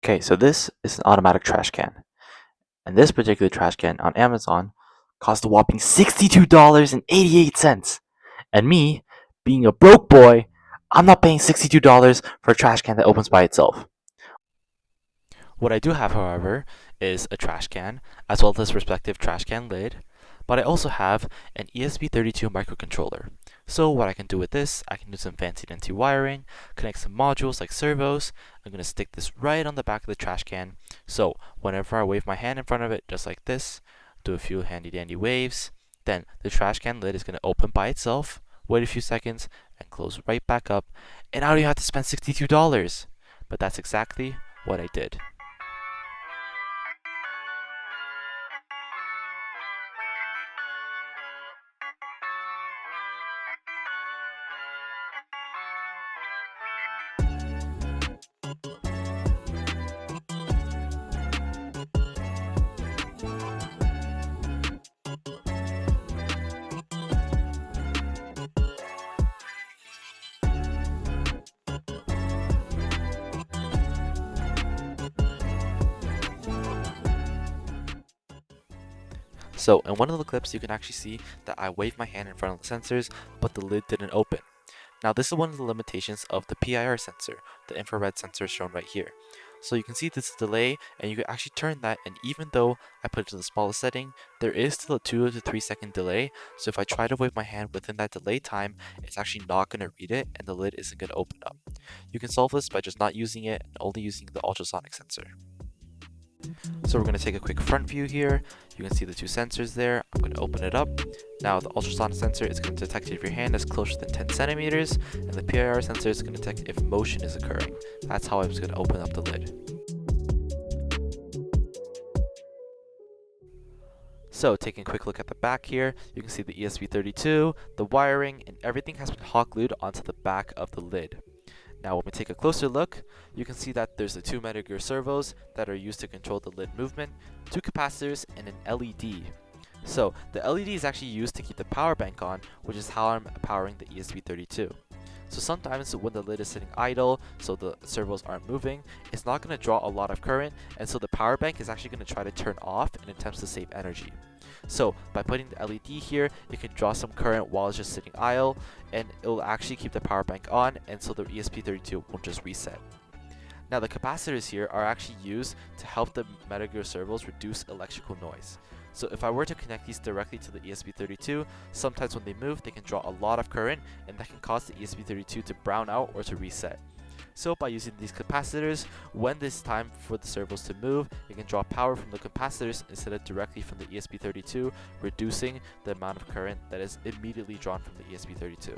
Okay, so this is an automatic trash can. And this particular trash can on Amazon cost a whopping $62.88. And me, being a broke boy, I'm not paying $62 for a trash can that opens by itself. What I do have, however, is a trash can, as well as this respective trash can lid, but I also have an ESP32 microcontroller. So what I can do with this, I can do some fancy dancy wiring, connect some modules like servos. I'm going to stick this right on the back of the trash can. So whenever I wave my hand in front of it, just like this, do a few handy dandy waves, then the trash can lid is going to open by itself, wait a few seconds, and close right back up, and I don't even have to spend $62. But that's exactly what I did. So in one of the clips, you can actually see that I waved my hand in front of the sensors, but the lid didn't open. Now this is one of the limitations of the PIR sensor, the infrared sensor shown right here. So you can see this delay, and you can actually turn that, and even though I put it to the smallest setting, there is still a 2 to 3 second delay. So if I try to wave my hand within that delay time, it's actually not going to read it, and the lid isn't going to open up. You can solve this by just not using it and only using the ultrasonic sensor. So we're going to take a quick front view here. You can see the two sensors there. I'm going to open it up. Now the ultrasonic sensor is going to detect if your hand is closer than 10 centimeters, and the PIR sensor is going to detect if motion is occurring. That's how I was going to open up the lid. So taking a quick look at the back here, you can see the ESP32, the wiring, and everything has been hot glued onto the back of the lid. Now when we take a closer look, you can see that there's the two metal servos that are used to control the lid movement, two capacitors, and an LED. So the LED is actually used to keep the power bank on, which is how I'm powering the ESP32. So sometimes when the lid is sitting idle, so the servos aren't moving, it's not going to draw a lot of current, and so the power bank is actually going to try to turn off in attempts to save energy. So by putting the LED here, it can draw some current while it's just sitting idle, and it will actually keep the power bank on, and so the ESP32 won't just reset. Now the capacitors here are actually used to help the metal gear servos reduce electrical noise. So if I were to connect these directly to the ESP32, sometimes when they move, they can draw a lot of current, and that can cause the ESP32 to brown out or to reset. So by using these capacitors, when it's time for the servos to move, it can draw power from the capacitors instead of directly from the ESP32, reducing the amount of current that is immediately drawn from the ESP32.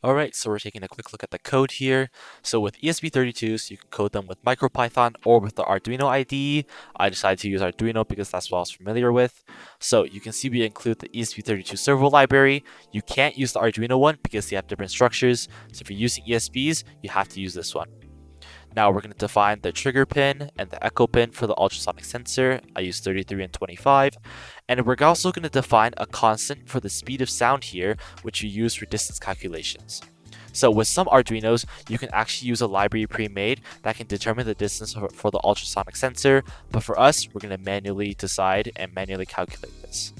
Alright, so we're taking a quick look at the code here. So with ESP32s, you can code them with MicroPython or with the Arduino IDE. I decided to use Arduino because that's what I was familiar with. So you can see we include the ESP32 servo library. You can't use the Arduino one because they have different structures. So if you're using ESPs, you have to use this one. Now we're going to define the trigger pin and the echo pin for the ultrasonic sensor. I use 33 and 25. And we're also going to define a constant for the speed of sound here, which you use for distance calculations. So with some Arduinos, you can actually use a library pre-made that can determine the distance for the ultrasonic sensor. But for us, we're going to manually decide and manually calculate this.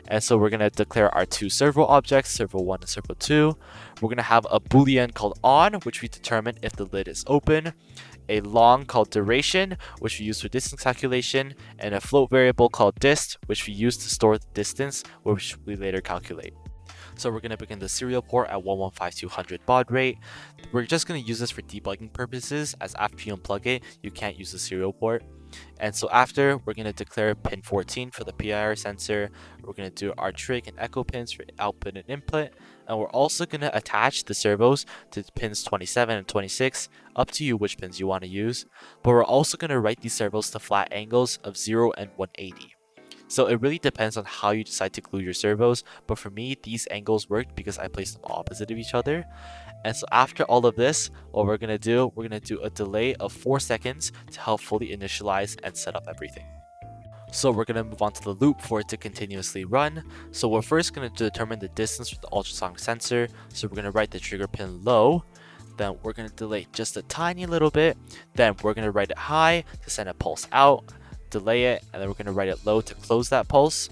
And so we're going to declare our two servo objects, servo 1 and servo 2. We're going to have a boolean called on, which we determine if the lid is open, a long called duration, which we use for distance calculation, and a float variable called dist, which we use to store the distance, which we later calculate. So we're going to begin the serial port at 115200 baud rate. We're just going to use this for debugging purposes, as after you unplug it, you can't use the serial port. And so after, we're going to declare pin 14 for the PIR sensor. We're going to do our trig and echo pins for output and input. And we're also going to attach the servos to pins 27 and 26, up to you which pins you want to use. But we're also going to write these servos to flat angles of 0 and 180. So it really depends on how you decide to glue your servos, but for me, these angles worked because I placed them opposite of each other. And so after all of this, what we're going to do a delay of 4 seconds to help fully initialize and set up everything. So we're going to move on to the loop for it to continuously run. So we're first going to determine the distance with the ultrasonic sensor. So we're going to write the trigger pin low. Then we're going to delay just a tiny little bit. Then we're going to write it high to send a pulse out, delay it, and then we're going to write it low to close that pulse.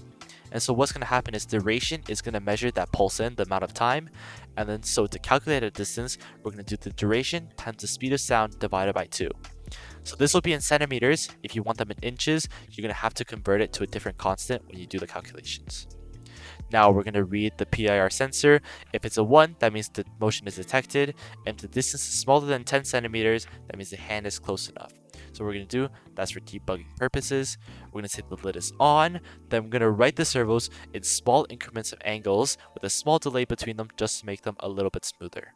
And so what's going to happen is duration is going to measure that pulse in, the amount of time. And then so to calculate a distance, we're going to do the duration times the speed of sound divided by 2. So this will be in centimeters. If you want them in inches, you're going to have to convert it to a different constant when you do the calculations. Now we're going to read the PIR sensor. If it's a 1, that means the motion is detected. And if the distance is smaller than 10 centimeters, that means the hand is close enough. So what we're going to do, that's for debugging purposes. We're going to say the lid is on. Then I'm going to write the servos in small increments of angles with a small delay between them just to make them a little bit smoother.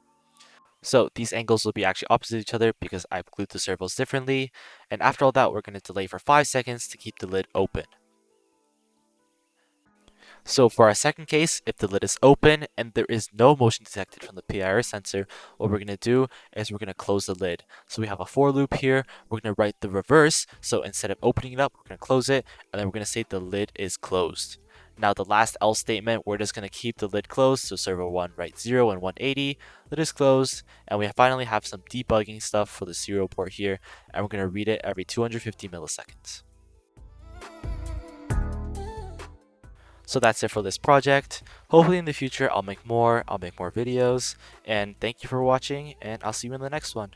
So these angles will be actually opposite each other because I've glued the servos differently. And after all that, we're going to delay for 5 seconds to keep the lid open. So for our second case, if the lid is open and there is no motion detected from the PIR sensor, what we're going to do is we're going to close the lid. So we have a for loop here. We're going to write the reverse. So instead of opening it up, we're going to close it. And then we're going to say the lid is closed. Now the last else statement, we're just going to keep the lid closed. So servo 1 write 0 and 180. Lid is closed. And we finally have some debugging stuff for the serial port here. And we're going to read it every 250 milliseconds. So that's it for this project. Hopefully in the future I'll make more videos, and thank you for watching, and I'll see you in the next one.